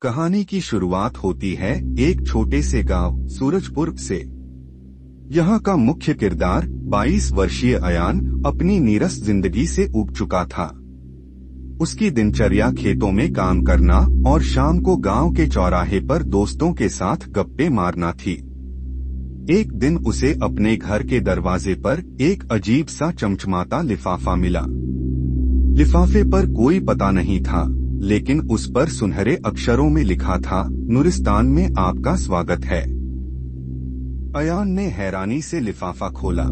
कहानी की शुरुआत होती है एक छोटे से गांव सूरजपुर से। यहाँ का मुख्य किरदार 22 वर्षीय अयान अपनी नीरस जिंदगी से ऊब चुका था। उसकी दिनचर्या खेतों में काम करना और शाम को गांव के चौराहे पर दोस्तों के साथ गप्पे मारना थी। एक दिन उसे अपने घर के दरवाजे पर एक अजीब सा चमचमाता लिफाफा मिला। लिफाफे पर कोई पता नहीं था, लेकिन उस पर सुनहरे अक्षरों में लिखा था, नूरिस्तान में आपका स्वागत है। अयान ने हैरानी से लिफाफा खोला।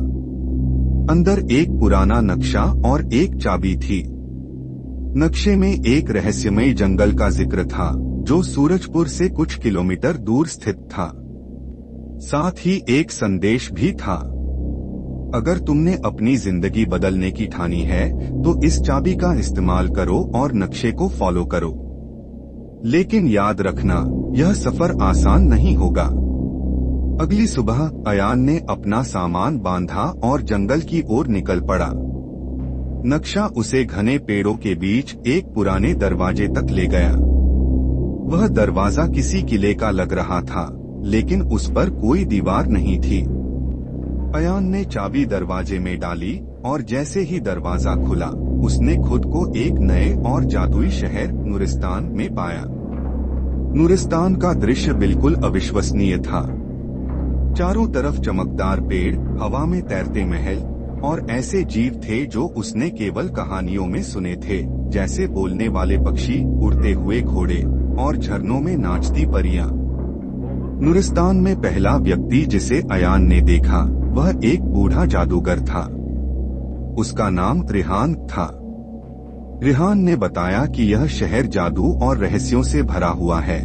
अंदर एक पुराना नक्शा और एक चाबी थी। नक्शे में एक रहस्यमय जंगल का जिक्र था, जो सूरजपुर से कुछ किलोमीटर दूर स्थित था। साथ ही एक संदेश भी था, अगर तुमने अपनी जिंदगी बदलने की ठानी है तो इस चाबी का इस्तेमाल करो और नक्शे को फॉलो करो। लेकिन याद रखना, यह सफर आसान नहीं होगा। अगली सुबह अयान ने अपना सामान बांधा और जंगल की ओर निकल पड़ा। नक्शा उसे घने पेड़ों के बीच एक पुराने दरवाजे तक ले गया। वह दरवाजा किसी किले का लग रहा था, लेकिन उस पर कोई दीवार नहीं थी। अयान ने चाबी दरवाजे में डाली और जैसे ही दरवाजा खुला, उसने खुद को एक नए और जादुई शहर नूरिस्तान में पाया। नूरिस्तान का दृश्य बिल्कुल अविश्वसनीय था। चारों तरफ चमकदार पेड़, हवा में तैरते महल और ऐसे जीव थे जो उसने केवल कहानियों में सुने थे, जैसे बोलने वाले पक्षी, उड़ते हुए घोड़े और झरनों में नाचती परियां। नूरिस्तान में पहला व्यक्ति जिसे अयान ने देखा, वह एक बूढ़ा जादूगर था। उसका नाम रिहान था। रिहान ने बताया कि यह शहर जादू और रहस्यों से भरा हुआ है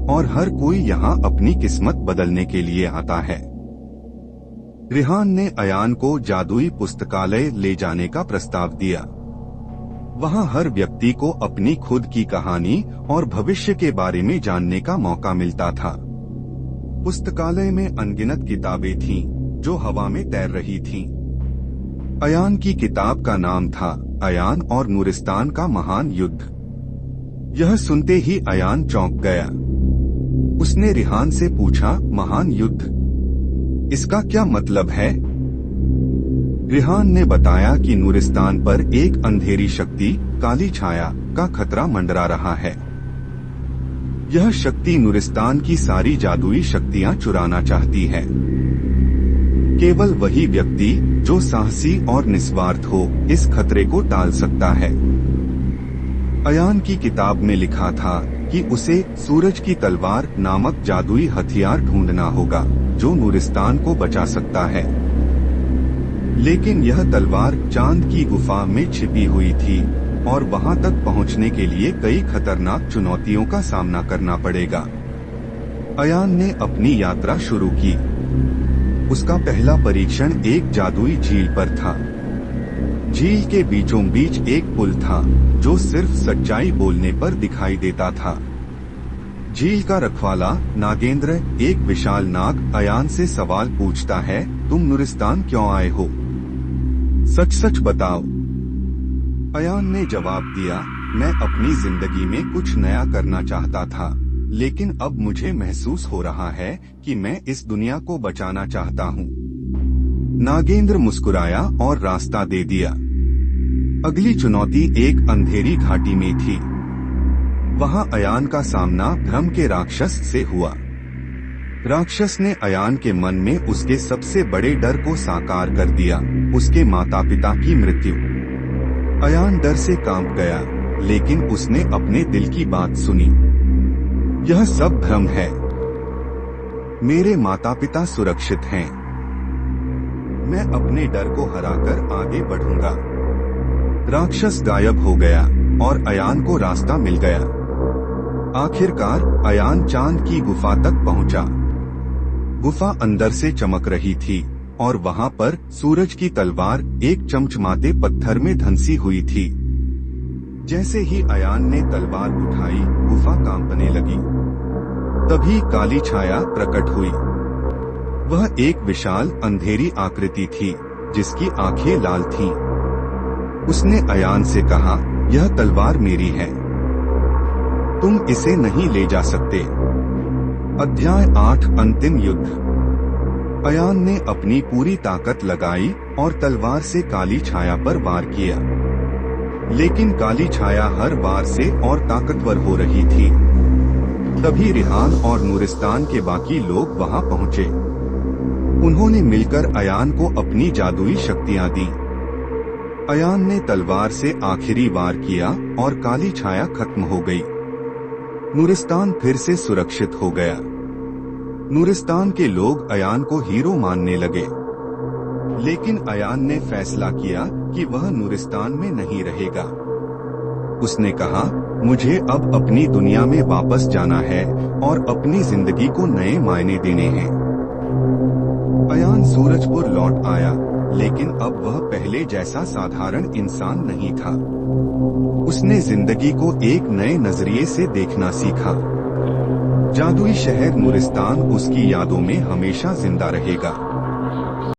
और हर कोई यहाँ अपनी किस्मत बदलने के लिए आता है। रिहान ने अयान को जादुई पुस्तकालय ले जाने का प्रस्ताव दिया। वहाँ हर व्यक्ति को अपनी खुद की कहानी और भविष्य के बारे में जानने का मौका मिलता था। पुस्तकालय में अनगिनत किताबें थीं, जो हवा में तैर रही थीं। अयान की किताब का नाम था अयान और नूरिस्तान का महान युद्ध। यह सुनते ही अयान चौंक गया। उसने रिहान से पूछा, महान युद्ध, इसका क्या मतलब है? रिहान ने बताया कि नूरिस्तान पर एक अंधेरी शक्ति, काली छाया का खतरा मंडरा रहा है। यह शक्ति नूरिस्तान की सारी जादुई शक्तियां चुराना चाहती है। केवल वही व्यक्ति जो साहसी और निस्वार्थ हो, इस खतरे को टाल सकता है। अयान की किताब में लिखा था कि उसे सूरज की तलवार नामक जादुई हथियार ढूंढना होगा, जो नूरिस्तान को बचा सकता है। लेकिन यह तलवार चांद की गुफा में छिपी हुई थी और वहां तक पहुंचने के लिए कई खतरनाक चुनौतियों का सामना करना पड़ेगा। अयान ने अपनी यात्रा शुरू की। उसका पहला परीक्षण एक जादुई झील पर था। झील के बीचों बीच एक पुल था, जो सिर्फ सच्चाई बोलने पर दिखाई देता था। झील का रखवाला नागेंद्र, एक विशाल नाग, अयान से सवाल पूछता है, तुम नूरिस्तान क्यों आए हो? सच सच बताओ। अयान ने जवाब दिया, मैं अपनी जिंदगी में कुछ नया करना चाहता था, लेकिन अब मुझे महसूस हो रहा है कि मैं इस दुनिया को बचाना चाहता हूँ। नागेंद्र मुस्कुराया और रास्ता दे दिया। अगली चुनौती एक अंधेरी घाटी में थी। वहाँ अयान का सामना भ्रम के राक्षस से हुआ। राक्षस ने अयान के मन में उसके सबसे बड़े डर को साकार कर दिया, उसके माता पिता की मृत्यु। अयान डर से कांप गया, लेकिन उसने अपने दिल की बात सुनी। यह सब भ्रम है। मेरे माता पिता सुरक्षित हैं। मैं अपने डर को हराकर आगे बढ़ूंगा। राक्षस गायब हो गया और अयान को रास्ता मिल गया। आखिरकार अयान चांद की गुफा तक पहुंचा। गुफा अंदर से चमक रही थी और वहां पर सूरज की तलवार एक चमचमाते पत्थर में धंसी हुई थी। जैसे ही अयान ने तलवार उठाई, गुफा कांपने लगी। तभी काली छाया प्रकट हुई। वह एक विशाल अंधेरी आकृति थी, जिसकी आंखें लाल थीं। उसने अयान से कहा, यह तलवार मेरी है। तुम इसे नहीं ले जा सकते। अध्याय 8 अंतिम युद्ध। अयान ने अपनी पूरी ताकत लगाई और तलवार से काली छाया पर वार किया, लेकिन काली छाया हर वार से और ताकतवर हो रही थी। तभी रिहान और नूरिस्तान के बाकी लोग वहां पहुंचे। उन्होंने मिलकर अयान को अपनी जादुई शक्तियां दी। अयान ने तलवार से आखिरी वार किया और काली छाया खत्म हो गई। नूरिस्तान फिर से सुरक्षित हो गया। नूरिस्तान के लोग अयान को हीरो मानने लगे, लेकिन अयान ने फैसला किया कि वह नूरिस्तान में नहीं रहेगा। उसने कहा, मुझे अब अपनी दुनिया में वापस जाना है और अपनी जिंदगी को नए मायने देने हैं। अयान सूरजपुर लौट आया, लेकिन अब वह पहले जैसा साधारण इंसान नहीं था। उसने जिंदगी को एक नए नजरिए से देखना सीखा। जादुई शहर नूरिस्तान उसकी यादों में हमेशा जिंदा रहेगा।